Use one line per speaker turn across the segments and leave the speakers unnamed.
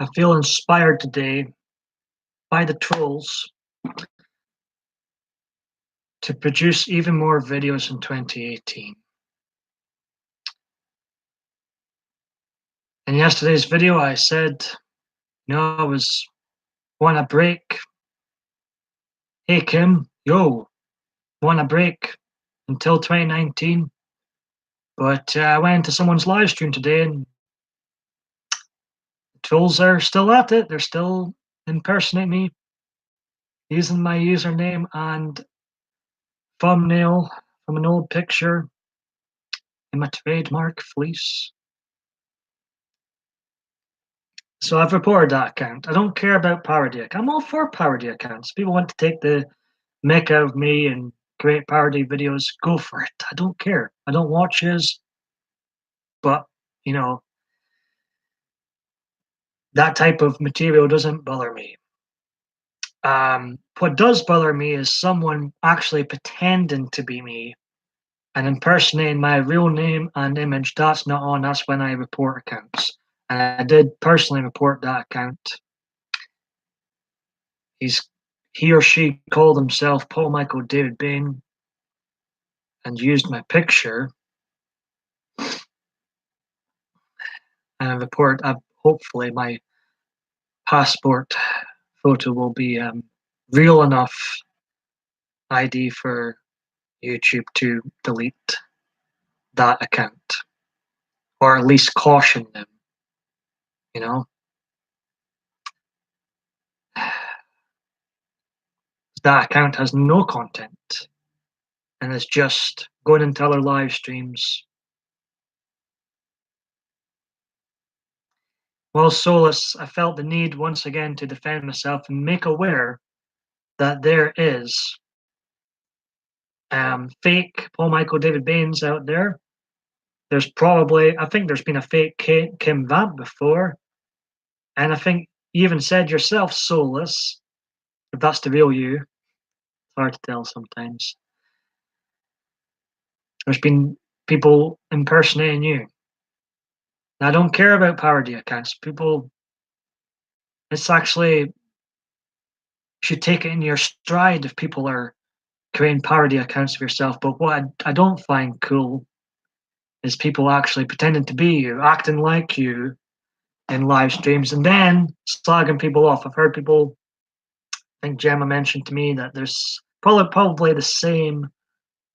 I feel inspired today by the trolls to produce even more videos in 2018. In yesterday's video, I said, I was want a break. Hey, Kim, want a break until 2019? But I went into someone's live stream today and the trolls are still at it. They're still impersonating me, using my username and thumbnail from an old picture in my trademark fleece. So I've reported that account. I don't care about parody accounts. I'm all for parody accounts. People want to take the mick out of me and create parody videos. Go for it. I don't care. I don't watch his. But, that type of material doesn't bother me. What does bother me is someone actually pretending to be me and impersonating my real name and image. That's not on. That's when I report accounts. And I did personally report that account. He or she called himself PaulMichael David Bain and used my picture. And I report. Hopefully, my passport photo will be real enough ID for YouTube to delete that account, or at least caution them. That account has no content and is just going into other live streams. While soulless, I felt the need once again to defend myself and make aware that there is fake PaulMichael David Baines out there. I think there's been a fake Kim Vamp before, and I think you even said yourself, soulless, if that's the real you. It's hard to tell sometimes. There's been people impersonating you. Now, I don't care about parody accounts. It's actually, you should take it in your stride if people are creating parody accounts of yourself. But what I don't find cool is people actually pretending to be you, acting like you in live streams, and then slagging people off. I've heard people, I think Gemma mentioned to me that there's probably the same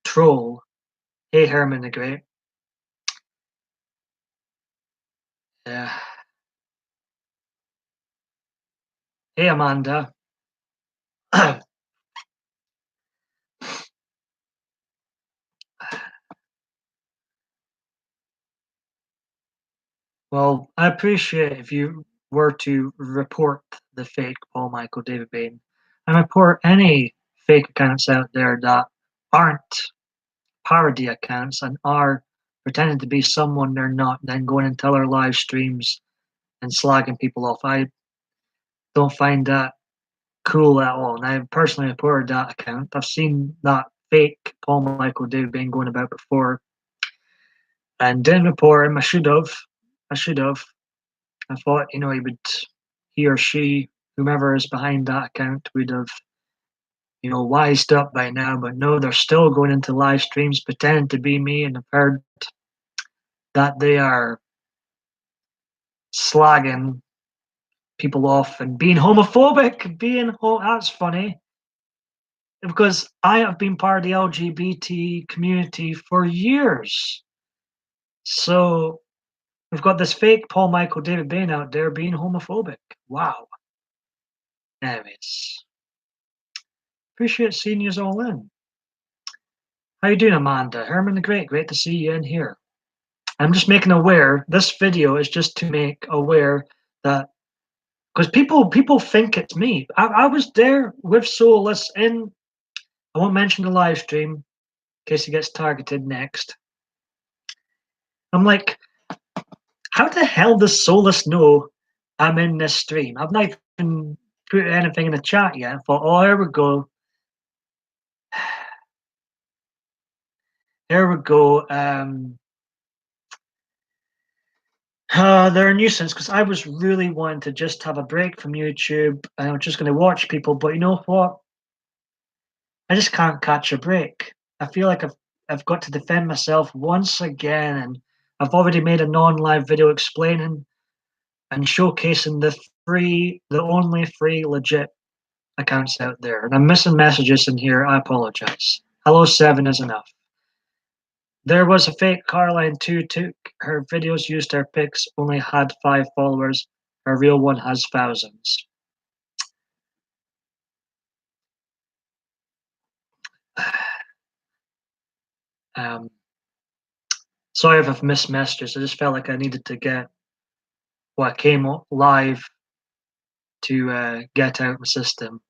troll. Hey, Herman the Great. Yeah. Hey, Amanda. Well, I appreciate if you were to report the fake PaulMichael David Bain and report any fake accounts out there that aren't parody accounts and are pretending to be someone they're not, then going into other live streams and slagging people off. I don't find that cool at all. And I've personally reported that account. I've seen that fake PaulMichael David Bain going about before and didn't report him. I should have. I thought, he or she, whomever is behind that account, would have, wised up by now. But no, they're still going into live streams pretending to be me, and I've heard that they are slagging people off and being homophobic. That's funny. Because I have been part of the LGBT community for years. So we've got this fake PaulMichael David Bain out there being homophobic. Wow. Anyways, appreciate seeing you all in. How you doing, Amanda? Herman the Great, great to see you in here. I'm just making aware, this video is just to make aware that, because people think it's me. I was there with Soulless in, I won't mention the live stream in case he gets targeted next. I'm like, how the hell does Soulless know I'm in this stream? I've not even put anything in the chat yet. I thought, oh, here we go. Here we go. They're a nuisance because I was really wanting to just have a break from YouTube and I was just going to watch people, but you know what? I just can't catch a break. I feel like I've got to defend myself once again, and I've already made a non-live video explaining and showcasing the only free legit accounts out there. And I'm missing messages in here. I apologize. Hello 7 is enough. There was a fake Caroline too. Took her videos, used her pics, only had 5 followers. Her real one has thousands. Um, sorry if I've missed messages. I just felt like I needed to get what came live to get out of the system.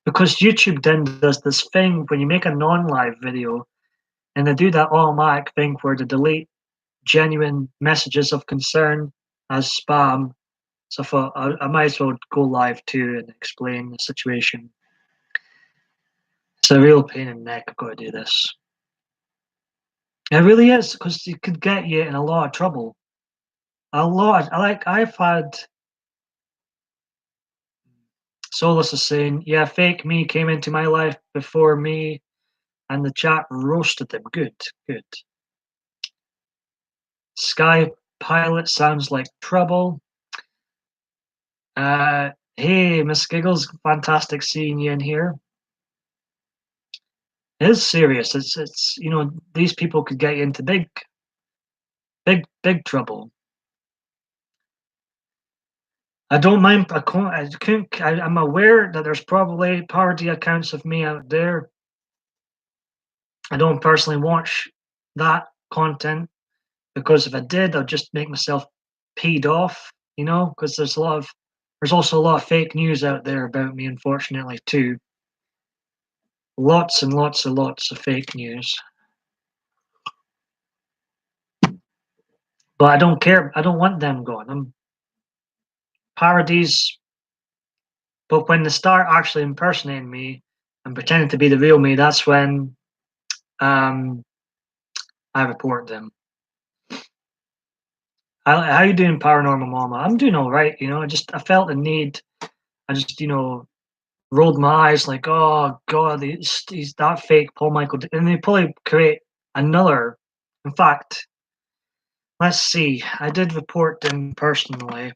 Because YouTube then does this thing when you make a non-live video, and they do that automatic thing where they delete genuine messages of concern as spam. So I thought I might as well go live too and explain the situation. It's a real pain in the neck. I've got to do this. It really is because it could get you in a lot of trouble. A lot. I've had Solus is saying, yeah, fake me came into my life before me, and the chat roasted them. Good, good. Sky Pilot sounds like trouble. Hey, Miss Giggles, fantastic seeing you in here. It is serious. It's these people could get you into big trouble. I don't mind. I'm aware that there's probably parody accounts of me out there. I don't personally watch that content because if I did, I'd just make myself peed off. Because there's also a lot of fake news out there about me, unfortunately, too. Lots and lots and lots of fake news. But I don't care. I don't want them gone. Parodies, but when they start actually impersonating me and pretending to be the real me, that's when I report them. How you doing, Paranormal Mama? I'm doing all right. I felt the need. I just rolled my eyes like, oh god, he's that fake Paul Michael, and they probably create another. In fact, let's see. I did report them personally.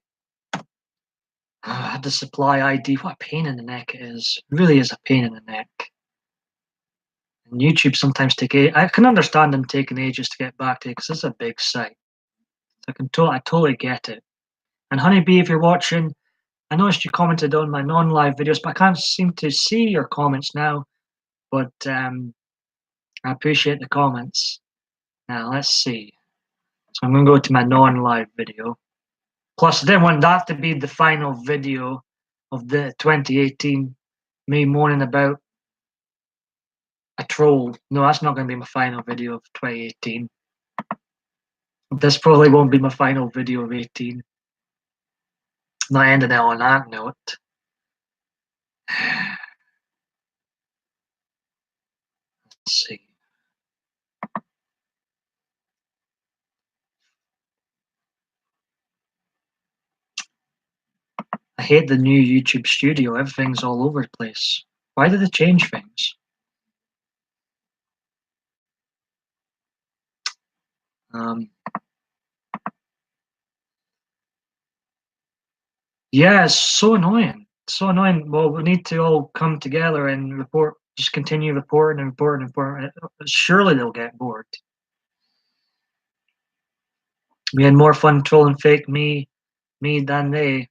I had the supply ID. What a pain in the neck it is. It really is a pain in the neck. And YouTube sometimes I can understand them taking ages to get back to it because it's a big site. So I totally get it. And Honeybee, if you're watching, I noticed you commented on my non-live videos, but I can't seem to see your comments now. But I appreciate the comments. Now let's see. So I'm going to go to my non-live video. Plus, I didn't want that to be the final video of the 2018, me moaning about a troll. No, that's not going to be my final video of 2018. This probably won't be my final video of 18. Not ending it on that note. Let's see. I hate the new YouTube studio. Everything's all over the place. Why did they change things? Yeah, it's so annoying. So annoying. Well, we need to all come together and report. Just continue reporting and reporting and reporting. Surely they'll get bored. We had more fun trolling fake me than they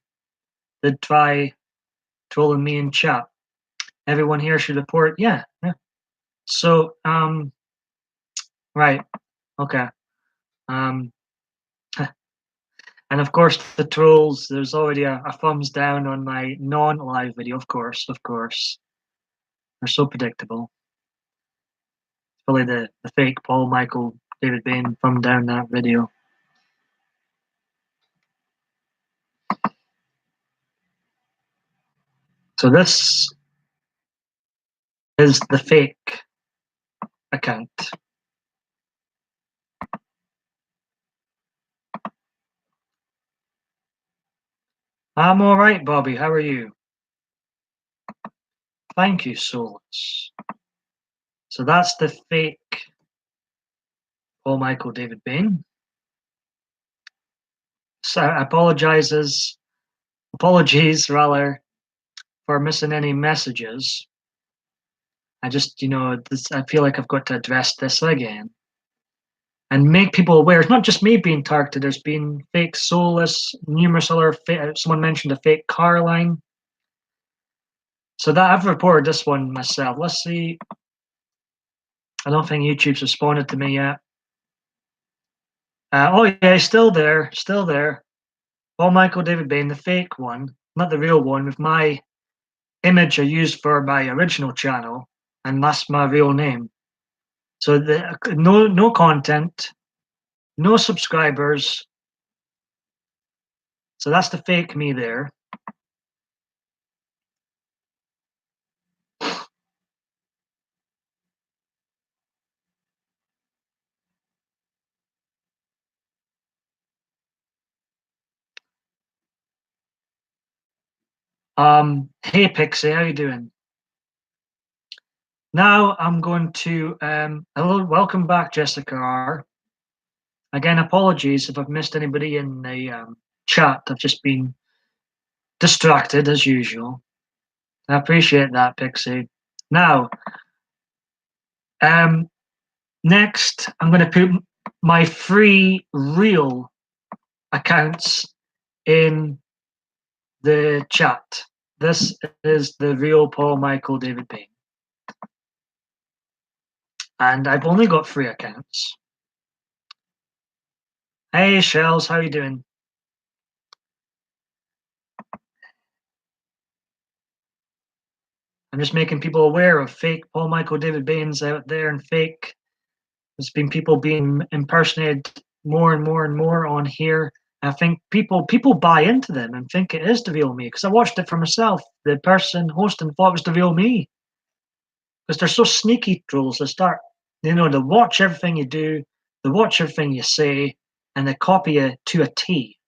did try trolling me in chat. Everyone here should report. Yeah, yeah. So, right, okay. Um, and of course the trolls. There's already a thumbs down on my non-live video. Of course. They're so predictable. Probably the fake Paul Michael David Bain thumb down that video. So this is the fake account. I'm all right, Bobby. How are you? Thank you, Solus. So that's the fake Paul Michael David Bain. So apologies rather, for missing any messages. I just, I feel like I've got to address this again and make people aware. It's not just me being targeted. There's been fake Solus, numerous other. Someone mentioned a fake Carline. So that I've reported this one myself. Let's see. I don't think YouTube's responded to me yet. Oh yeah, he's still there, still there. Paul Michael David Bain, the fake one, not the real one, with my image I used for my original channel, and that's my real name. So no content, no subscribers. So that's the fake me there. Hey Pixie, how you doing? Now I'm going to hello, welcome back, Jessica R. Again, apologies if I've missed anybody in the chat. I've just been distracted as usual. I appreciate that, Pixie. Now, next I'm going to put my free real accounts in the chat. This is the real Paul Michael David Bain. And I've only got 3 accounts. Hey Shells, how you doing? I'm just making people aware of fake Paul Michael David Bains out there, and fake. There's been people being impersonated more and more and more on here. I think people buy into them and think it is the real me, because I watched it for myself. The person hosting thought it was the real me, because they're so sneaky, trolls. They start, they watch everything you do, they watch everything you say, and they copy you to a T.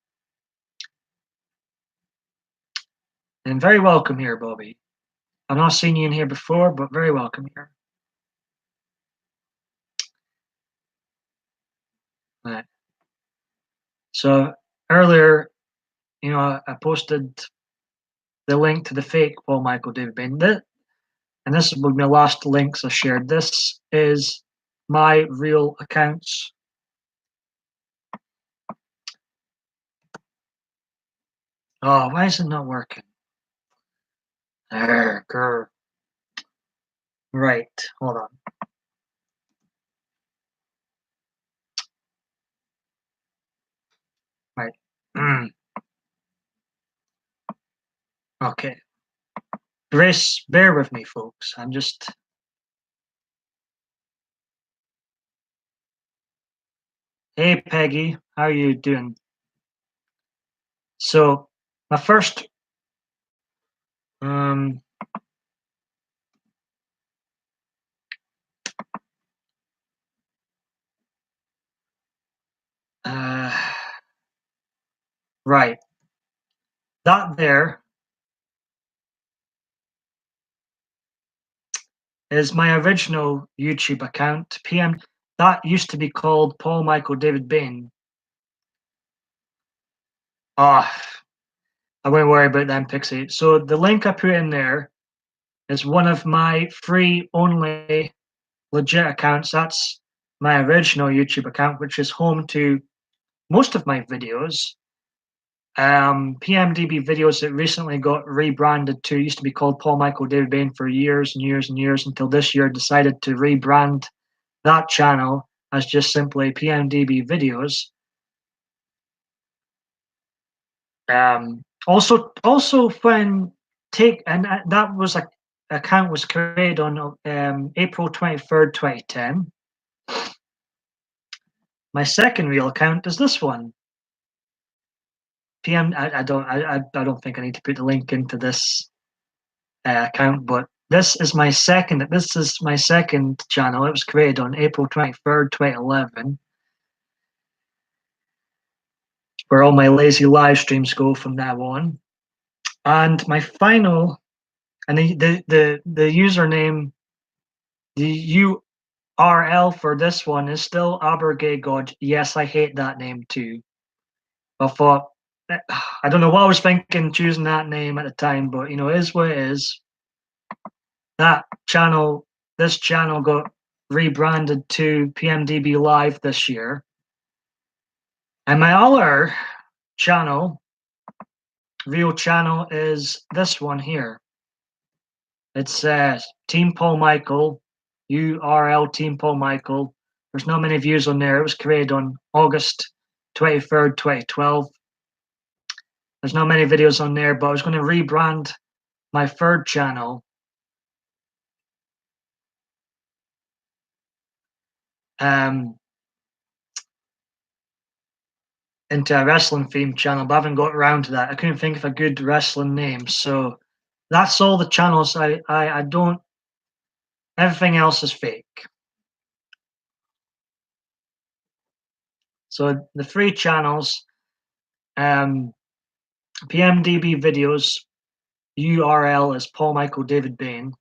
And very welcome here, Bobby. I've not seen you in here before, but very welcome here. Right. So earlier, I posted the link to the fake Paul Michael David Bain. And this will be my last links I shared. This is my real accounts. Oh, why is it not working? There, grr. Right, hold on. Right. Okay. Bear with me, folks. I'm just. Hey, Peggy, how are you doing? So, my first. Right. That there is my original YouTube account. That used to be called Paul Michael David Bain. Ah, I won't worry about them, Pixie. So the link I put in there is one of my free only legit accounts. That's my original YouTube account, which is home to most of my videos. PMDB videos that recently got rebranded to, used to be called Paul Michael David Bain for years and years and years, until this year decided to rebrand that channel as just simply PMDB videos. Also when that was a account was created on April 23rd, 2010. My second real account is this one. I don't think I need to put the link into this account, but this is my second channel. It was created on April 23rd, 2011, where all my lazy live streams go from now on. And my final, and the username, the URL for this one is still AberGayGod. Yes, I hate that name too. I thought, I don't know what I was thinking choosing that name at the time, but it is what it is. This channel got rebranded to PMDB Live this year. And my other channel, real channel, is this one here. It's TeamPaulMichael, URL TeamPaulMichael. There's not many views on there. It was created on August 23rd, 2012. There's not many videos on there, but I was going to rebrand my third channel um, into a wrestling themed channel, but I haven't got around to that. I couldn't think of a good wrestling name. So that's all the channels I don't, everything else is fake. So the three channels, PMDB videos, URL is Paul Michael David Bain,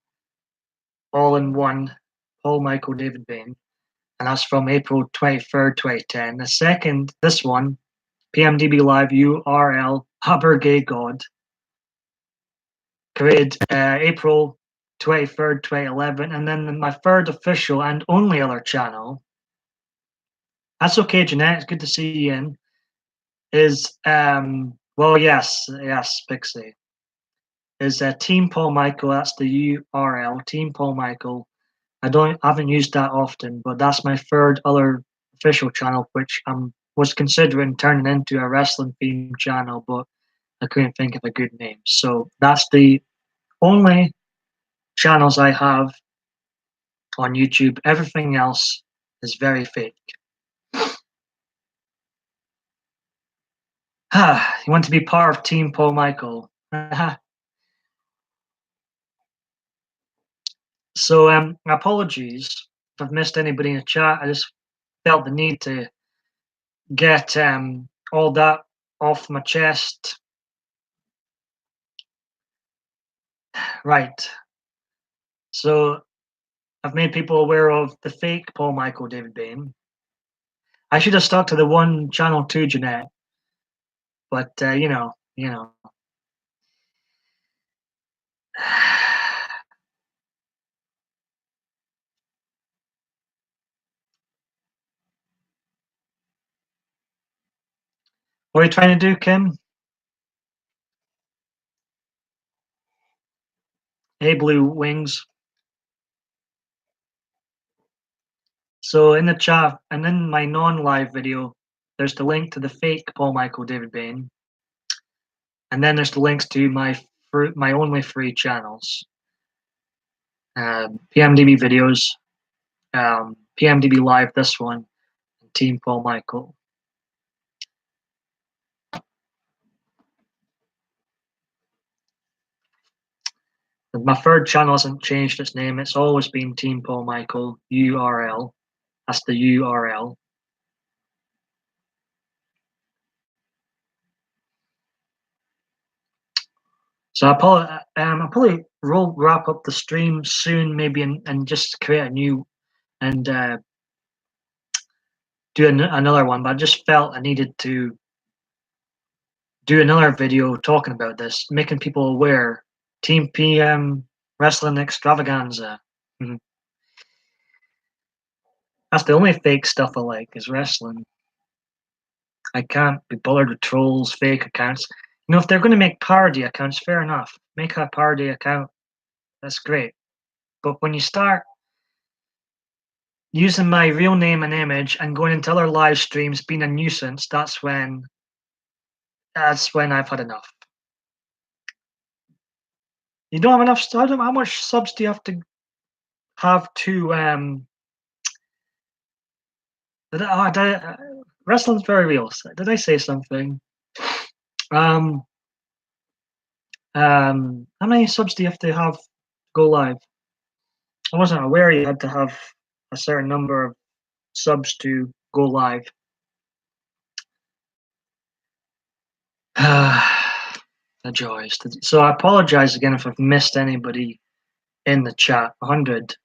all in one, Paul Michael David Bain, and that's from April 23rd, 2010. The second, this one, PMDB Live URL Haber Gay God, created April 23rd, 2011, and then my third official and only other channel, that's okay, Jeanette, it's good to see you in, is, well, yes, Pixie, is TeamPaulMichael, that's the URL, TeamPaulMichael. I haven't used that often, but that's my third other official channel, which I was considering turning into a wrestling themed channel, but I couldn't think of a good name. So that's the only channels I have on YouTube. Everything else is very fake. You want to be part of Team Paul Michael? So apologies if I've missed anybody in the chat. I just felt the need to get all that off my chest. Right. So I've made people aware of the fake Paul Michael David Bain. I should have stuck to the one channel too, Jeanette. But you know. What are you trying to do, Kim? Hey, Blue Wings. So in the chat and in my non-live video, there's the link to the fake Paul Michael David Bain, and then there's the links to my only free channels, PMDB videos, PMDB Live, this one, and Team Paul Michael. And my third channel hasn't changed its name. It's always been Team Paul Michael URL. That's the URL. So I'll probably wrap up the stream soon, maybe, and just create a new and do another one. But I just felt I needed to do another video talking about this, making people aware. Team PM Wrestling Extravaganza. That's the only fake stuff I like is wrestling. I can't be bothered with trolls, fake accounts. If they're going to make parody accounts, fair enough. Make a parody account. That's great. But when you start using my real name and image and going into other live streams being a nuisance, that's when I've had enough. You don't have enough. I don't know how much subs do you have to wrestling's very real. Did I say something? How many subs do you have to go live? I wasn't aware you had to have a certain number of subs to go live. The joys. So I apologize again if I've missed anybody in the chat. 100.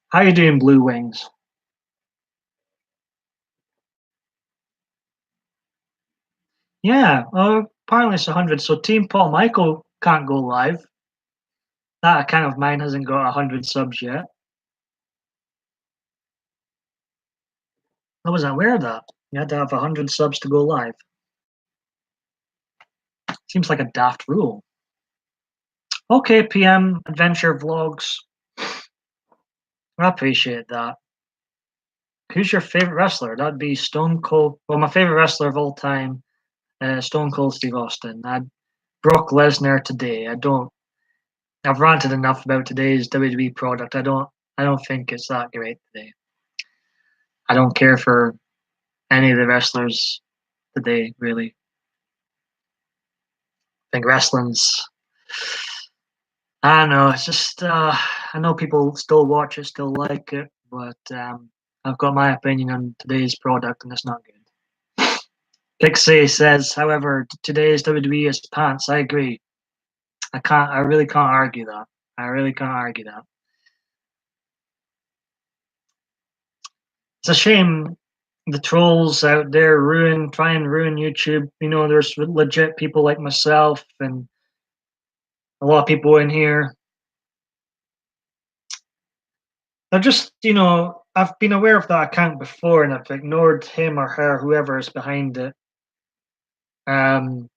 How you doing, Blue Wings? Yeah, apparently it's 100. So Team Paul Michael can't go live. That account of mine hasn't got 100 subs yet. I wasn't aware of that. You had to have 100 subs to go live. Seems like a daft rule. Okay, PM Adventure Vlogs. I appreciate that. Who's your favorite wrestler? That'd be Stone Cold. Well, my favorite wrestler of all time, Stone Cold Steve Austin. Brock Lesnar today. I've ranted enough about today's WWE product. I don't think it's that great today. I don't care for any of the wrestlers today, really. I think wrestling's, I don't know, it's just, I know people still watch it, still like it, but I've got my opinion on today's product and it's not good. Pixie says, however, today's WWE is pants. I agree. I really can't argue that. I really can't argue that. It's a shame the trolls out there try and ruin YouTube. You know, there's legit people like myself and a lot of people in here. They're just, I've been aware of that account before and I've ignored him or her, whoever is behind it. But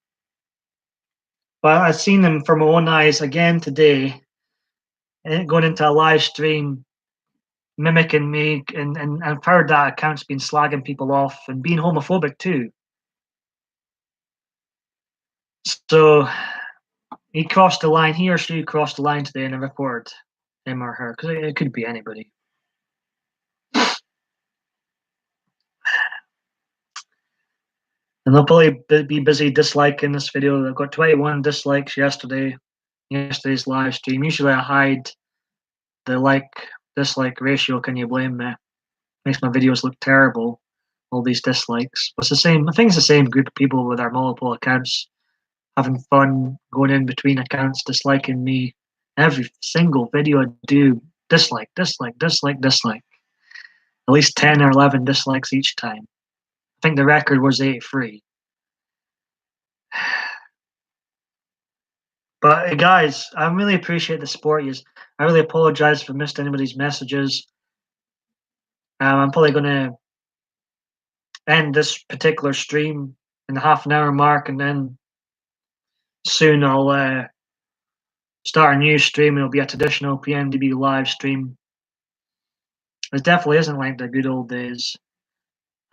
I've seen them from my own eyes again today, going into a live stream, mimicking me, and I've heard that account's been slagging people off and being homophobic too. So he crossed the line, he or she crossed the line today and I reported him or her, because it could be anybody. And they'll probably be busy disliking this video. They've got 21 dislikes yesterday's live stream. Usually I hide the dislike ratio. Can you blame me? Makes my videos look terrible. All these dislikes. It's the same. I think it's the same group of people with our multiple accounts having fun going in between accounts, disliking me. Every single video I do, dislike, dislike, dislike, dislike. At least 10 or 11 dislikes each time. I think the record was 83. But guys, I really appreciate the support. I really apologize if I missed anybody's messages. I'm probably going to end this particular stream in the half an hour mark, and then soon I'll start a new stream. It'll be a traditional PMDB live stream. It definitely isn't like the good old days.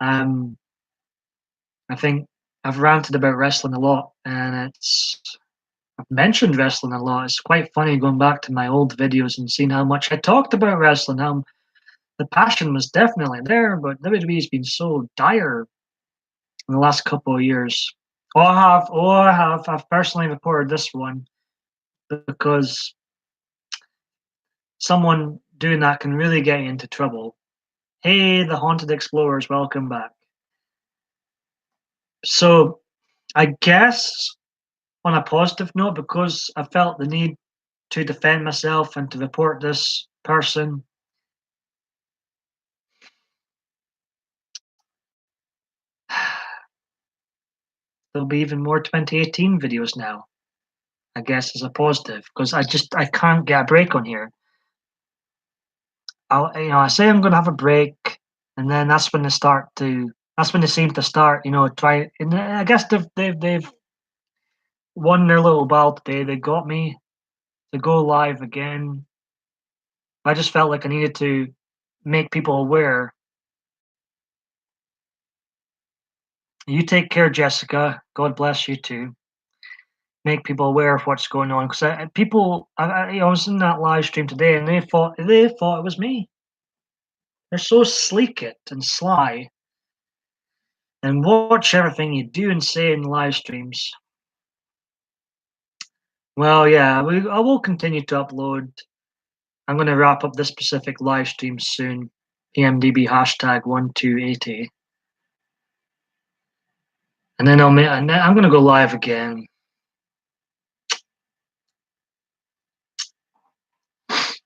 I think I've ranted about wrestling a lot, and I've mentioned wrestling a lot. It's quite funny going back to my old videos and seeing how much I talked about wrestling. How the passion was definitely there, but WWE's been so dire in the last couple of years. I've personally reported this one because someone doing that can really get you into trouble. Hey, the Haunted Explorers, welcome back. So, I guess on a positive note, because I felt the need to defend myself and to report this person, there'll be even more 2018 videos now. I guess as a positive, because I can't get a break on here. I say I'm going to have a break, and then that's when they seem to start, try. And I guess they've won their little battle today. They got me to go live again. I just felt like I needed to make people aware. You take care, Jessica. God bless you too. Make people aware of what's going on, because I was in that live stream today, and they thought it was me. They're so sleek it and sly, and watch everything you do and say in live streams. Well, yeah, I will continue to upload. I'm going to wrap up this specific live stream soon. PMDB hashtag 1280. And then I'm gonna go live again.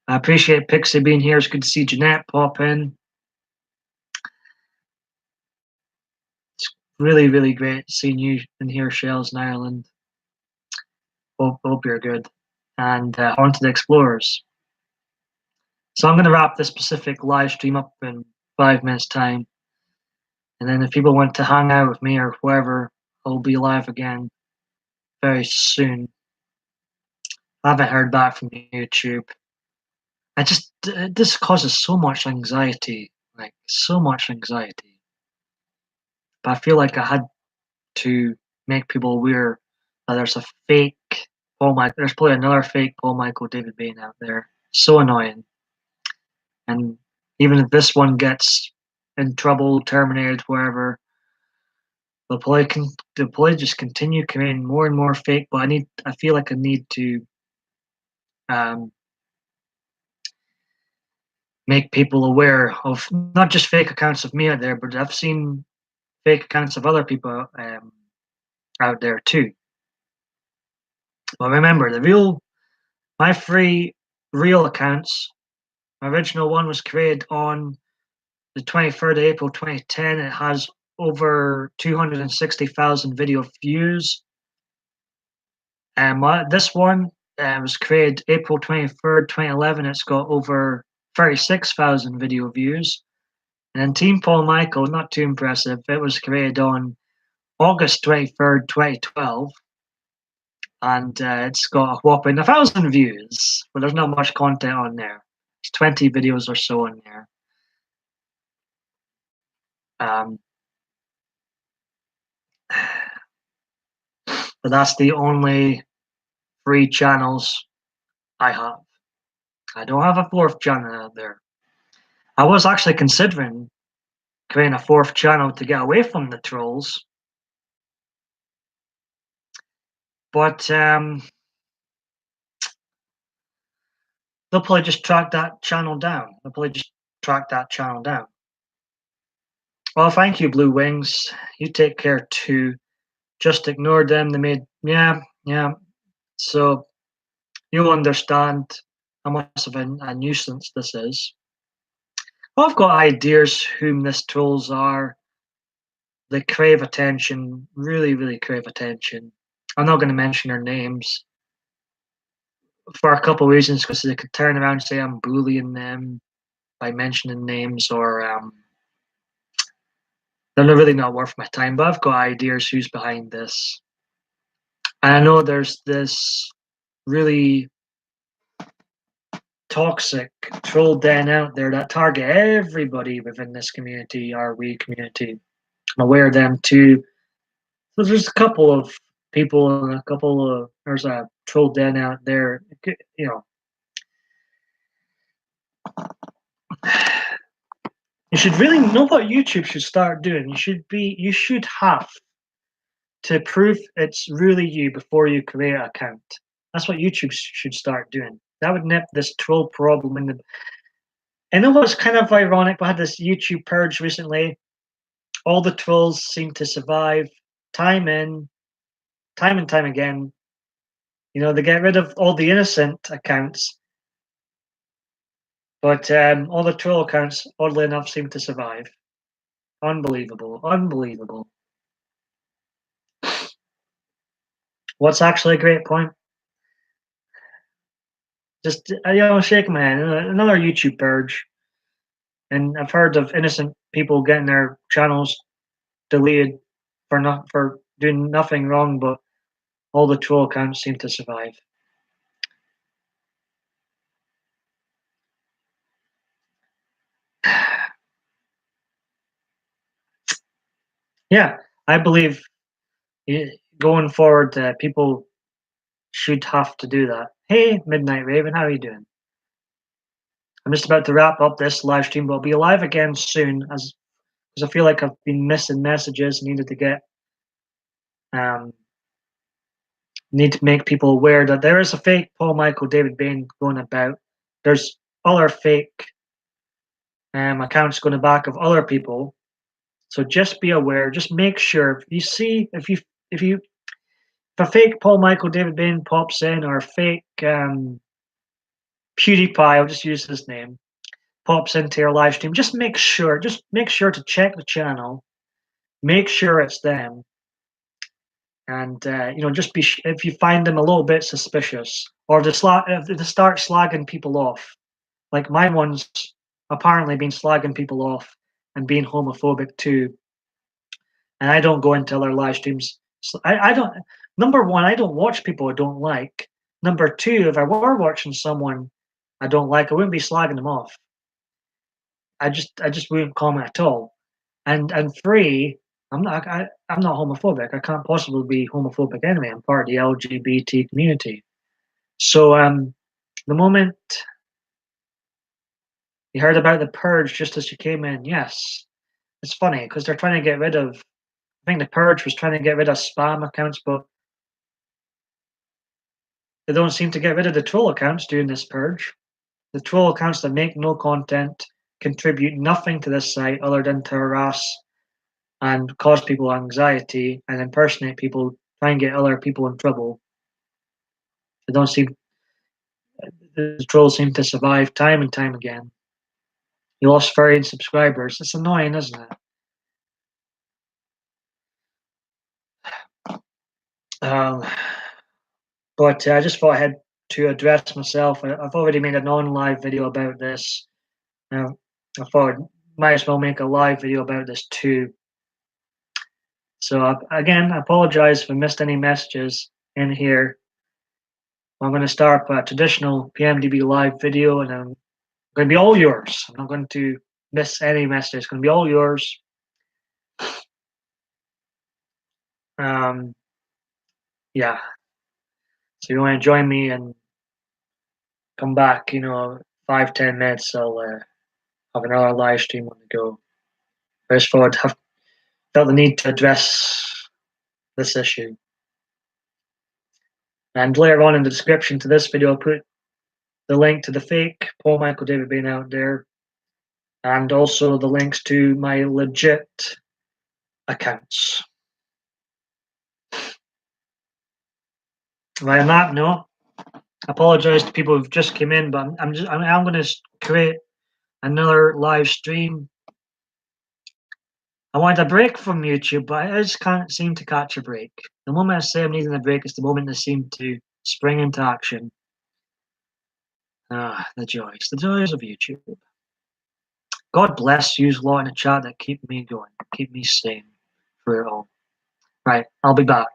I appreciate Pixie being here. It's good to see Jeanette pop in. It's really, really great seeing you in here, Shells in Ireland. Hope you're good. And Haunted Explorers. So I'm going to wrap this specific live stream up in 5 minutes' time. And then if people want to hang out with me or whoever, I'll be live again very soon. I haven't heard back from YouTube. This causes so much anxiety, like so much anxiety. But I feel like I had to make people aware that there's a fake there's probably another fake PaulMichael David Bain out there. So annoying. And even if this one gets in trouble, terminated, wherever, they'll probably just continue creating more and more fake. But I feel like I need to make people aware of not just fake accounts of me out there, but I've seen fake accounts of other people out there too. But remember, my free real accounts, my original one was created on the 23rd of April 2010. It has over 260,000 video views. And this one was created April 23rd, 2011. It's got over 36,000 video views. And then TeamPaulMichael, not too impressive. It was created on August 23rd, 2012. And it's got a whopping 1,000 views, but there's not much content on there. There's 20 videos or so on there. But that's the only free channels I have. I don't have a fourth channel out there. I was actually considering creating a fourth channel to get away from the trolls, but they'll probably just track that channel down. Well, thank you, Blue Wings. You take care too. Just ignore them. Yeah. So you'll understand how much of a nuisance this is. Well, I've got ideas whom these trolls are. They crave attention, really, really crave attention. I'm not going to mention their names for a couple of reasons, because they could turn around and say I'm bullying them by mentioning names, or they're really not worth my time. But I've got ideas who's behind this. And I know there's this really toxic troll den out there that target everybody within this community, our we community. I'm aware of them too. So there's a couple of people and there's a troll den out there, you know. You should really know what YouTube should start doing. You should have to prove it's really you before you create an account. That's what YouTube should start doing. That would nip this troll problem in the. I know what's kind of ironic. We had this YouTube purge recently. All the trolls seem to survive time and time again. You know, they get rid of all the innocent accounts, but all the troll accounts, oddly enough, seem to survive. Unbelievable. What's actually a great point? Just shaking my head. Another YouTube purge, and I've heard of innocent people getting their channels deleted for doing nothing wrong, but all the troll accounts seem to survive. Yeah, I believe going forward, people should have to do that. Hey, Midnight Raven, how are you doing? I'm just about to wrap up this live stream, but I'll be live again soon, because I feel like I've been missing messages. Need to make people aware that there is a fake PaulMichael David Bain going about. There's other fake accounts going back of other people. So just be aware. Just make sure if you see if a fake Paul Michael David Bain pops in, or a fake PewDiePie, I'll just use his name, pops into your live stream, just make sure to check the channel, make sure it's them, and just if you find them a little bit suspicious, or if they start slagging people off, like my one's apparently been slagging people off and being homophobic too, and I don't go into their live streams. So I don't. Number one, I don't watch people I don't like. Number two, if I were watching someone I don't like, I wouldn't be slagging them off. I just wouldn't comment at all. And three, I'm not homophobic. I can't possibly be homophobic anyway. I'm part of the LGBT community. So the moment you heard about the purge just as you came in, yes, it's funny because they're trying to get rid of. I think the purge was trying to get rid of spam accounts, but they don't seem to get rid of the troll accounts during this purge. The troll accounts that make no content, contribute nothing to this site other than to harass and cause people anxiety and impersonate people, try and get other people in trouble. They don't seem the trolls seem to survive time and time again. You lost 30 subscribers. It's annoying, isn't it? But I just thought I had to address myself. I've already made a non-live video about this. I thought I might as well make a live video about this too. So again, I apologize if I missed any messages in here. I'm going to start a traditional PMDB live video, and I'm going to be all yours. I'm not going to miss any messages. It's going to be all yours. Yeah. So you want to join me and come back, 5-10 minutes, I'll have another live stream on the go. I just thought I'd felt the need to address this issue. And later on in the description to this video, I'll put the link to the fake Paul Michael David Bain out there, and also the links to my legit accounts. Right, on that note, I apologize to people who've just come in, but I'm going to create another live stream. I wanted a break from YouTube, but I just can't seem to catch a break. The moment I say I'm needing a break is the moment they seem to spring into action. The joys of YouTube. God bless you lot in the chat that keep me going, keep me sane through it all. Right, I'll be back.